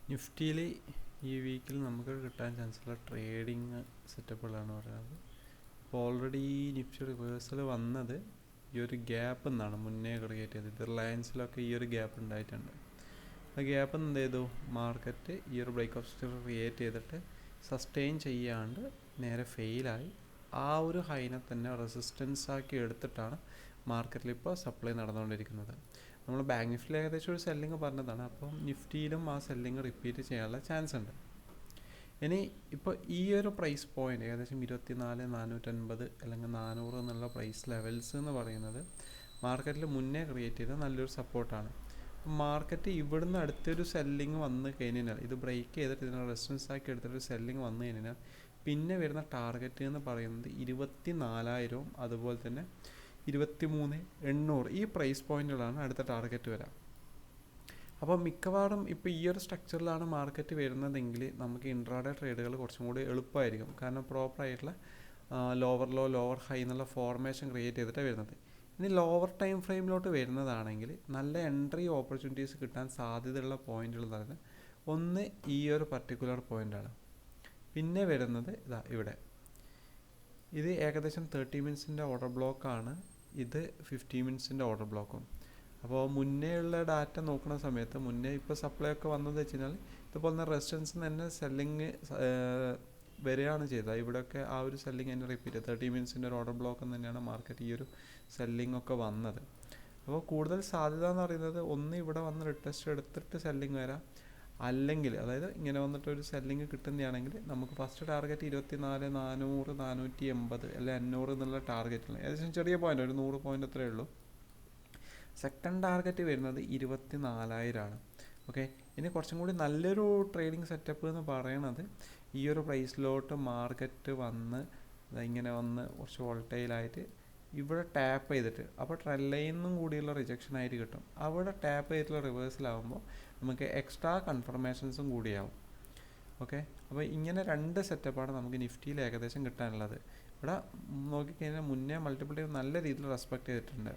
നിഫ്റ്റിയിൽ ഈ വീക്കിൽ നമുക്ക് കിട്ടാൻ ചാൻസുള്ള ട്രേഡിങ് സെറ്റപ്പുകളാണ് പറയുന്നത്. അപ്പോൾ ഓൾറെഡി ഈ നിഫ്റ്റി റിവേഴ്സൽ വന്നത് ഈ ഒരു ഗ്യാപ്പ് എന്നാണ് മുന്നേ ക്രിയേറ്റ് ചെയ്തത്. റിലയൻസിലൊക്കെ ഈ ഒരു ഗ്യാപ്പ് ഉണ്ടായിട്ടുണ്ട്. ആ ഗ്യാപ്പ് എന്ത് ചെയ്തു, മാർക്കറ്റ് ഈ ഒരു ബ്രേക്ക് ഓഫ് സ്ട്രക്ചർ ക്രിയേറ്റ് ചെയ്തിട്ട് സസ്റ്റെയിൻ ചെയ്യാണ്ട് നേരെ ഫെയിലായി. ആ ഒരു ഹൈനെ തന്നെ റെസിസ്റ്റൻസ് ആക്കി എടുത്തിട്ടാണ് മാർക്കറ്റിൽ ഇപ്പോൾ സപ്ലൈ നടന്നുകൊണ്ടിരിക്കുന്നത്. നമ്മൾ ബാങ്ക് നിഫ്റ്റിയിൽ ഏകദേശം ഒരു സെല്ലിങ് പറഞ്ഞതാണ്. അപ്പം നിഫ്റ്റിയിലും ആ സെല്ലിങ് റിപ്പീറ്റ് ചെയ്യാനുള്ള ചാൻസ് ഉണ്ട്. ഇനി ഇപ്പോൾ ഈ ഒരു പ്രൈസ് പോയിന്റ് ഏകദേശം 24,450 അല്ലെങ്കിൽ 400 എന്നുള്ള പ്രൈസ് ലെവൽസ് എന്ന് പറയുന്നത് മാർക്കറ്റിൽ മുന്നേ ക്രിയേറ്റ് ചെയ്ത നല്ലൊരു സപ്പോർട്ടാണ്. മാർക്കറ്റ് ഇവിടുന്ന് അടുത്തൊരു സെല്ലിങ് വന്നു കഴിഞ്ഞാൽ, ഇത് ബ്രേക്ക് ചെയ്തിട്ട് ഇതിനെ റെസിസ്റ്റൻസ് ആക്കി എടുത്തിട്ടൊരു സെല്ലിങ് വന്നു കഴിഞ്ഞാൽ പിന്നെ വരുന്ന ടാർഗറ്റ് എന്ന് പറയുന്നത് 24,000 അതുപോലെ തന്നെ 23,800 ഈ പ്രൈസ് പോയിന്റുകളാണ് അടുത്ത ടാർഗറ്റ് വരാം. അപ്പോൾ മിക്കവാറും ഇപ്പോൾ ഈ ഒരു സ്ട്രക്ചറിലാണ് മാർക്കറ്റ് വരുന്നതെങ്കിൽ നമുക്ക് ഇൻട്രാഡേ ട്രേഡുകൾ കുറച്ചും കൂടി എളുപ്പമായിരിക്കും. കാരണം പ്രോപ്പറായിട്ടുള്ള ലോവർ ലോ ലോവർ ഹൈ എന്നുള്ള ഫോർമേഷൻ ക്രിയേറ്റ് ചെയ്തിട്ടാണ് വരുന്നത്. ഇനി ലോവർ ടൈം ഫ്രെയിമിലോട്ട് വരുന്നതാണെങ്കിൽ നല്ല എൻട്രി ഓപ്പർച്യൂണിറ്റീസ് കിട്ടാൻ സാധ്യതയുള്ള പോയിന്റുകൾ എന്ന് പറയുന്നത് ഒന്ന് ഈ ഒരു പർട്ടിക്കുലർ പോയിൻ്റാണ്. പിന്നെ വരുന്നത് ഇതാ ഇവിടെ, ഇത് ഏകദേശം 30 മിനിറ്റ്സിൻ്റെ ഓർഡർ ബ്ലോക്കാണ്. ഇത് 50 മിനിറ്റ്സിൻ്റെ ഓർഡർ ബ്ലോക്കും. അപ്പോൾ മുന്നേ ഉള്ള ഡാറ്റ നോക്കുന്ന സമയത്ത് മുന്നേ ഇപ്പോൾ സപ്ലൈ ഒക്കെ വന്നത് വെച്ച് കഴിഞ്ഞാൽ ഇതുപോലെ തന്നെ റെസിസ്റ്റൻസ് തന്നെ സെല്ലിങ് വരികയാണ് ചെയ്തത്. ഇവിടെയൊക്കെ ആ ഒരു സെല്ലിങ് തന്നെ റിപ്പീറ്റ് 30 മിനിറ്റ്സിൻ്റെ ഒരു ഓർഡർ ബ്ലോക്ക് തന്നെയാണ് മാർക്കറ്റ് ഈ ഒരു സെല്ലിംഗ് ഒക്കെ വന്നത്. അപ്പോൾ കൂടുതൽ സാധ്യത എന്ന് പറയുന്നത് ഒന്ന് ഇവിടെ വന്ന് റിട്ടെസ്റ്റ് എടുത്തിട്ട് സെല്ലിങ് വരാം, അല്ലെങ്കിൽ അതായത് ഇങ്ങനെ വന്നിട്ട് ഒരു സെല്ലിങ് കിട്ടുന്നതാണെങ്കിൽ നമുക്ക് ഫസ്റ്റ് ടാർഗറ്റ് 24,400 480 അല്ലെങ്കിൽ 500 എന്നുള്ള ടാർഗറ്റിലാണ്. ഏകദേശം ചെറിയ പോയിന്റ്, ഒരു 100 പോയിന്റ് അത്രയേ ഉള്ളൂ. സെക്കൻഡ് ടാർഗറ്റ് വരുന്നത് 24,000 ഓക്കെ. ഇനി കുറച്ചും കൂടി നല്ലൊരു ട്രേഡിംഗ് സെറ്റപ്പ് എന്ന് പറയുന്നത് ഈ ഒരു പ്രൈസിലോട്ട് മാർക്കറ്റ് വന്ന് ഇങ്ങനെ വന്ന് കുറച്ച് വോൾട്ടൈലായിട്ട് ഇവിടെ ടാപ്പ് ചെയ്തിട്ട്, അപ്പോൾ ട്രെൻഡ് ലൈനിന്നും കൂടിയുള്ള റിജക്ഷൻ ആയിട്ട് കിട്ടും. അവിടെ ടാപ്പ് ചെയ്തിട്ടുള്ള റിവേഴ്സലാകുമ്പോൾ നമുക്ക് എക്സ്ട്രാ കൺഫർമേഷൻസും കൂടിയാവും. ഓക്കെ, അപ്പോൾ ഇങ്ങനെ രണ്ട് സെറ്റപ്പാണ് നമുക്ക് നിഫ്റ്റിയിൽ ഏകദേശം കിട്ടാനുള്ളത്. ഇവിടെ നോക്കിക്കഴിഞ്ഞാൽ മുന്നേ മൾട്ടിപ്പിൾ ടൈം നല്ല രീതിയിൽ റെസ്പെക്റ്റ് ചെയ്തിട്ടുണ്ട്.